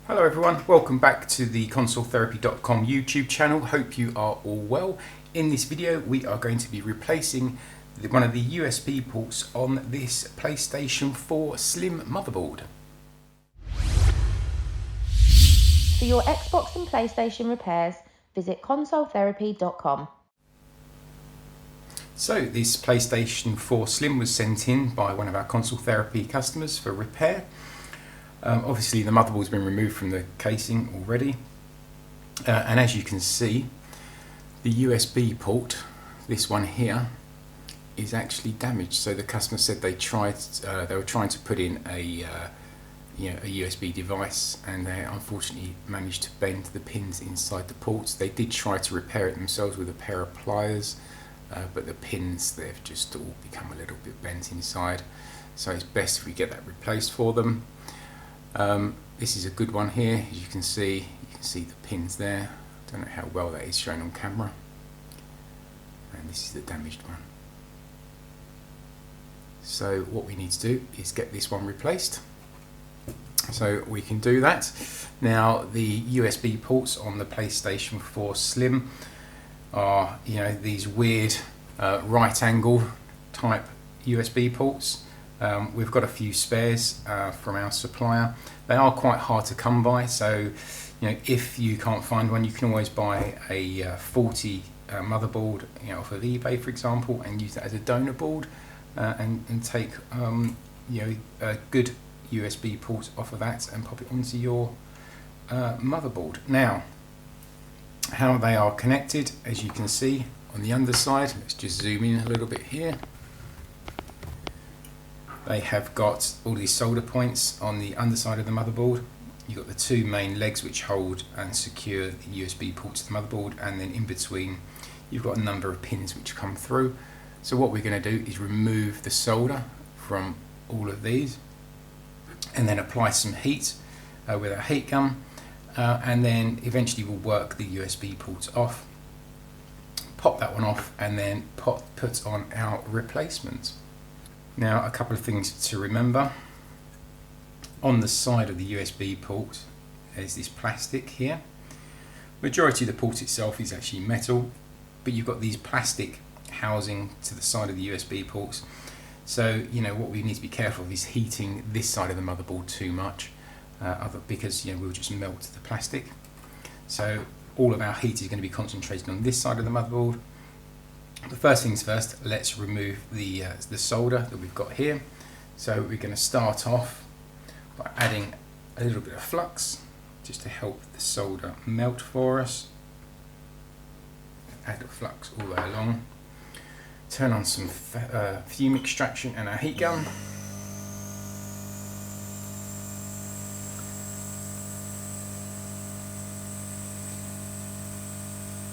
Hello everyone, welcome back to the consoletherapy.com YouTube channel. Hope you are all well. In this video we are going to be replacing one of the USB ports on this PlayStation 4 Slim motherboard. For your Xbox and PlayStation repairs, visit consoletherapy.com. So this PlayStation 4 Slim was sent in by one of our Console Therapy customers for repair. Obviously the motherboard's been removed from the casing already, and as you can see, the USB port, this one here, is actually damaged. So the customer said they were trying to put in a USB device, and they unfortunately managed to bend the pins inside the ports. They did try to repair it themselves with a pair of pliers, but the pins, they've just all become a little bit bent inside. So it's best if we get that replaced for them. This is a good one here. As you can see the pins there. I don't know how well that is shown on camera. And this is the damaged one. So what we need to do is get this one replaced. So we can do that. Now the USB ports on the PlayStation 4 Slim are, these weird right angle type USB ports. We've got a few spares from our supplier. They are quite hard to come by, so if you can't find one, you can always buy a faulty motherboard off of eBay, for example, and use that as a donor board, and take a good USB port off of that and pop it onto your motherboard. Now, how they are connected, as you can see on the underside, let's just zoom in a little bit here. They have got all these solder points on the underside of the motherboard. You've got the two main legs which hold and secure the USB port to the motherboard, and then in between you've got a number of pins which come through. So what we're going to do is remove the solder from all of these and then apply some heat with a heat gun, and then eventually we'll work the USB ports off, pop that one off, and then put on our replacement. Now, a couple of things to remember. On the side of the USB port there's this plastic here. Majority of the port itself is actually metal, but you've got these plastic housing to the side of the USB ports. So what we need to be careful of is heating this side of the motherboard too much, because we'll just melt the plastic. So all of our heat is going to be concentrated on this side of the motherboard. The first things first, let's remove the solder that we've got here. So we're going to start off by adding a little bit of flux just to help the solder melt for us. Add the flux all the way along. Turn on some fume extraction and our heat gun.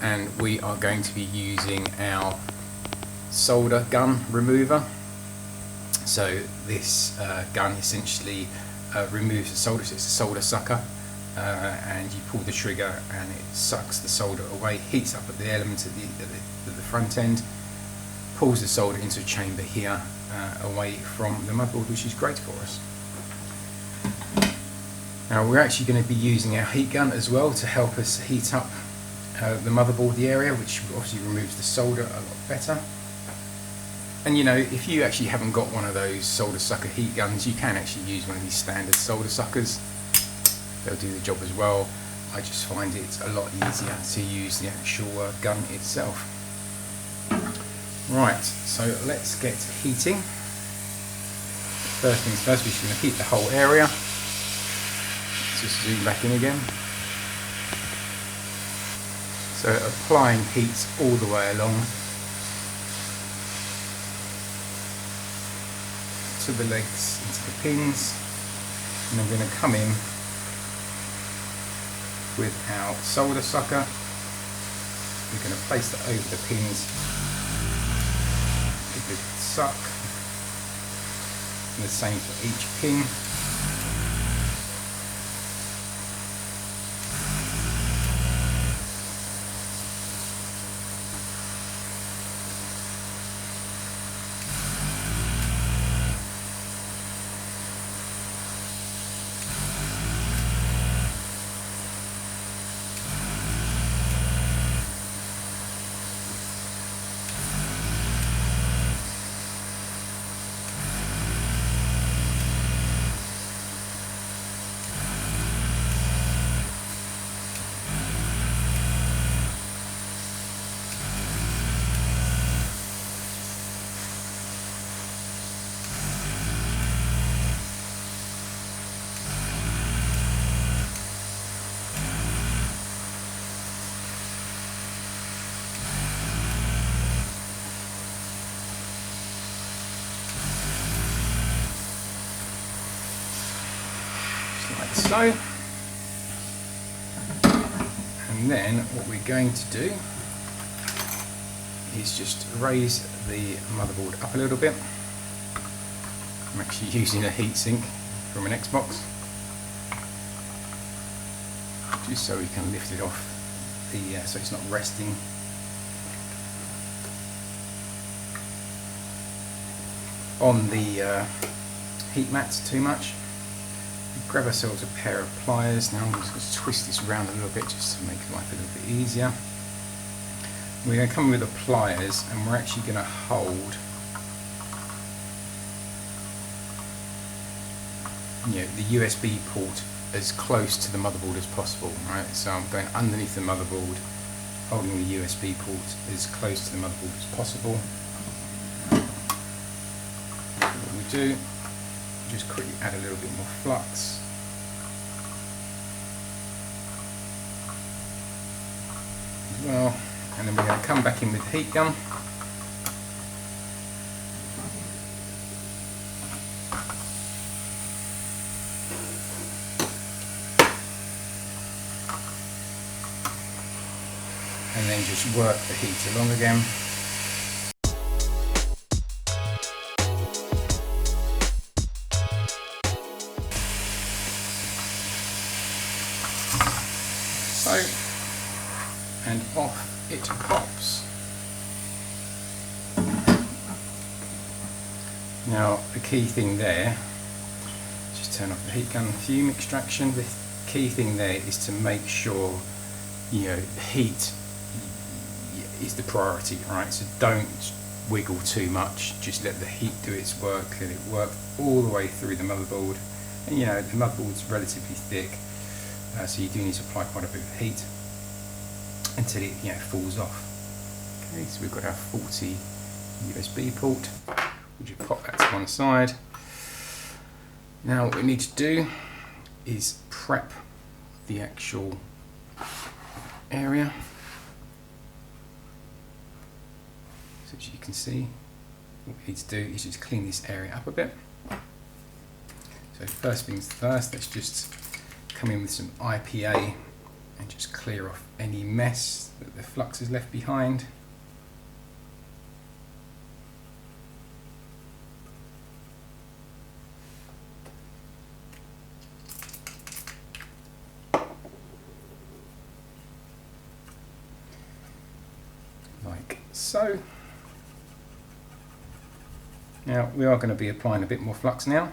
And we are going to be using our solder gun remover. So this gun essentially removes the solder, so it's a solder sucker, and you pull the trigger and it sucks the solder away, heats up at the element at the front end, pulls the solder into a chamber here away from the motherboard, which is great for us. Now we're actually going to be using our heat gun as well to help us heat up the motherboard, the area, which obviously removes the solder a lot better. And if you actually haven't got one of those solder sucker heat guns, you can actually use one of these standard solder suckers. They'll do the job as well. I just find it a lot easier to use the actual gun itself. Right, so let's get heating. First things first, we're just going to heat the whole area. Let's just zoom back in again. So applying heat all the way along to the legs, into the pins, and I'm going to come in with our solder sucker. We're going to place that over the pins, give it a suck, and the same for each pin. so. And then what we're going to do is just raise the motherboard up a little bit. I'm actually using a heatsink from an Xbox, just so we can lift it off so it's not resting. On the heat mats too much. We grab ourselves a pair of pliers. Now I'm just going to twist this around a little bit just to make life a little bit easier. We're going to come in with the pliers and we're actually going to hold the USB port as close to the motherboard as possible, right? So I'm going underneath the motherboard, holding the USB port as close to the motherboard as possible. What we do, just quickly add a little bit more flux. As well, and then we're going to come back in with the heat gun. And then just work the heat along again. So, and off it pops. Now the key thing there, just turn off the heat gun fume extraction. The key thing there is to make sure heat is the priority, right? So don't wiggle too much, just let the heat do its work, let it work all the way through the motherboard. And the motherboard's relatively thick, so you do need to apply quite a bit of heat until it falls off. Okay, so we've got our 40 USB port. We'll just pop that to one side. Now what we need to do is prep the actual area. So as you can see, what we need to do is just clean this area up a bit. So first things first, let's just come in with some IPA and just clear off any mess that the flux has left behind. Like so. Now we are going to be applying a bit more flux now,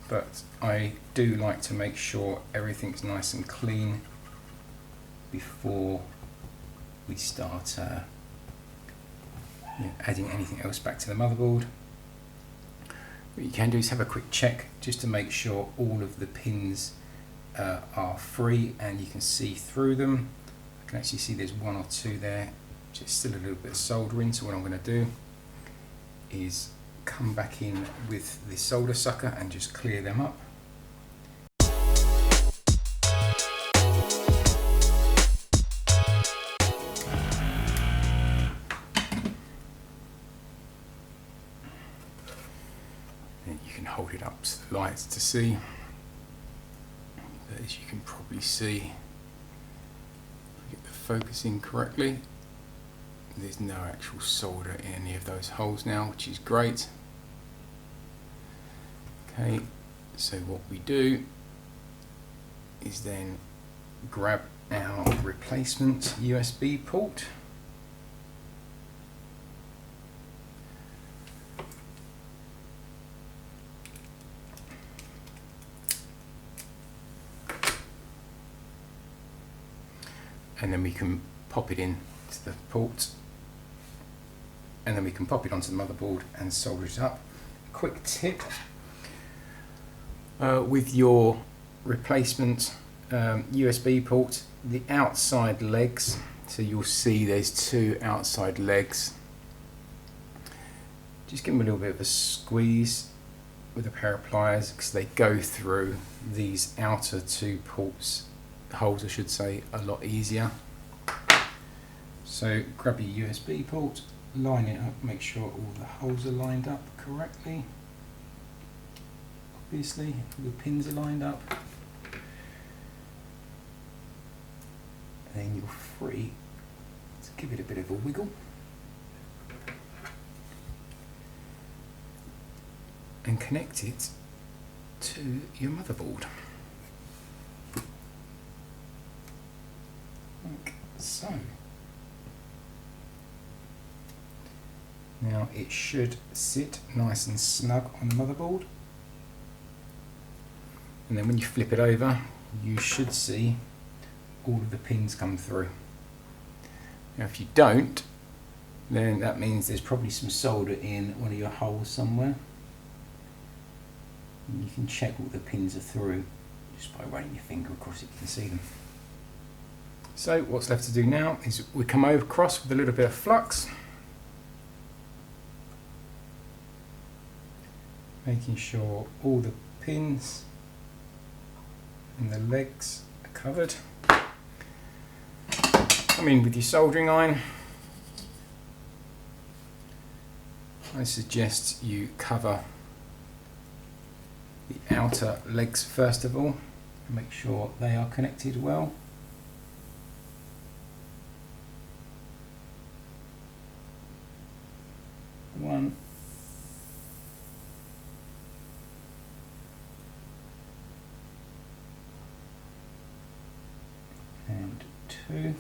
but I do like to make sure everything's nice and clean before we start adding anything else back to the motherboard. What you can do is have a quick check just to make sure all of the pins are free and you can see through them. I can actually see there's one or two there, just still a little bit of soldering. So what I'm going to do is come back in with the solder sucker and just clear them up. And you can hold it up to the lights to see, but as you can probably see, get the focusing correctly, there's no actual solder in any of those holes now, which is great. Okay, so what we do is then grab our replacement USB port. And then we can pop it in to the port, and then we can pop it onto the motherboard and solder it up. Quick tip, with your replacement USB port, the outside legs, so you'll see there's two outside legs, just give them a little bit of a squeeze with a pair of pliers because they go through these outer two ports, holes I should say, a lot easier. So grab your USB port, line it up, make sure all the holes are lined up correctly. Obviously, all the pins are lined up. then you're free to give it a bit of a wiggle. And connect it to your motherboard. Like so. Now it should sit nice and snug on the motherboard. And then when you flip it over, you should see all of the pins come through. Now if you don't, then that means there's probably some solder in one of your holes somewhere. And you can check all the pins are through just by running your finger across it, you can see them. So what's left to do now is we come over across with a little bit of flux, making sure all the pins and the legs are covered. Come in with your soldering iron. I suggest you cover the outer legs first of all, and make sure they are connected well. One. And two.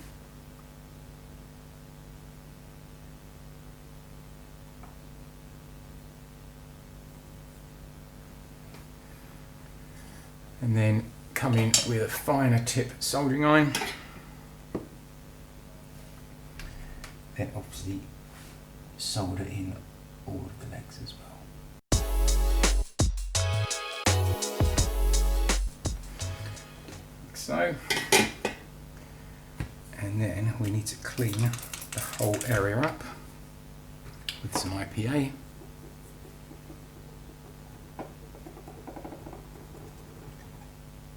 And then come in with a finer tip soldering iron. Then obviously solder in all of the legs as well. Like so. And then we need to clean the whole area up with some IPA.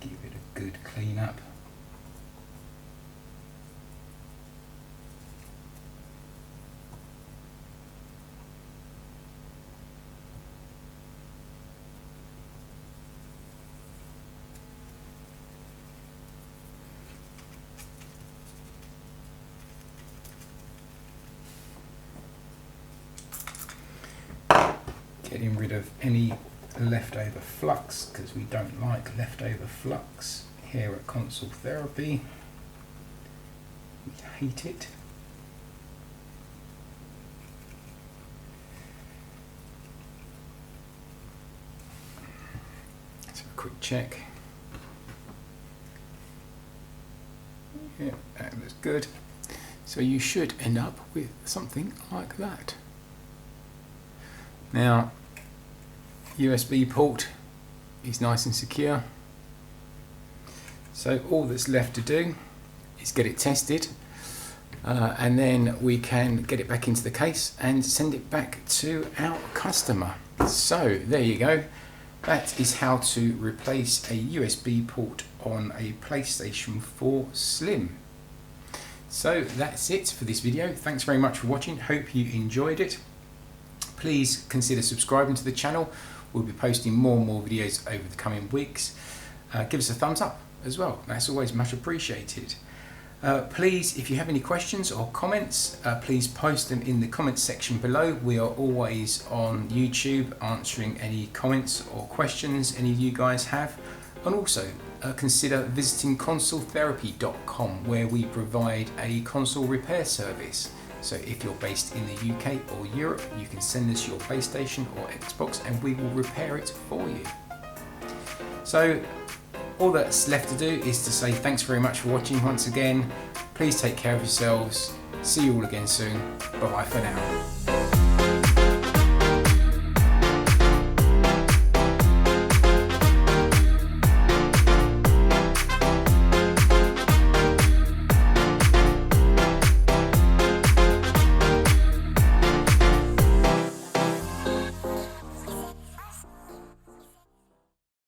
Give it a good clean up. Getting rid of any leftover flux, because we don't like leftover flux here at Console Therapy. We hate it. Let's have a quick check. Yeah, that looks good. So you should end up with something like that. Now, USB port is nice and secure. So all that's left to do is get it tested, and then we can get it back into the case and send it back to our customer. So there you go. That is how to replace a USB port on a PlayStation 4 Slim. So that's it for this video. Thanks very much for watching. Hope you enjoyed it. Please consider subscribing to the channel. We'll be posting more and more videos over the coming weeks. Give us a thumbs up as well. That's always much appreciated. Please, if you have any questions or comments, please post them in the comments section below. We are always on YouTube answering any comments or questions any of you guys have. And also consider visiting consoletherapy.com, where we provide a console repair service. So if you're based in the UK or Europe, you can send us your PlayStation or Xbox and we will repair it for you. So all that's left to do is to say thanks very much for watching once again. Please take care of yourselves. See you all again soon. Bye bye for now.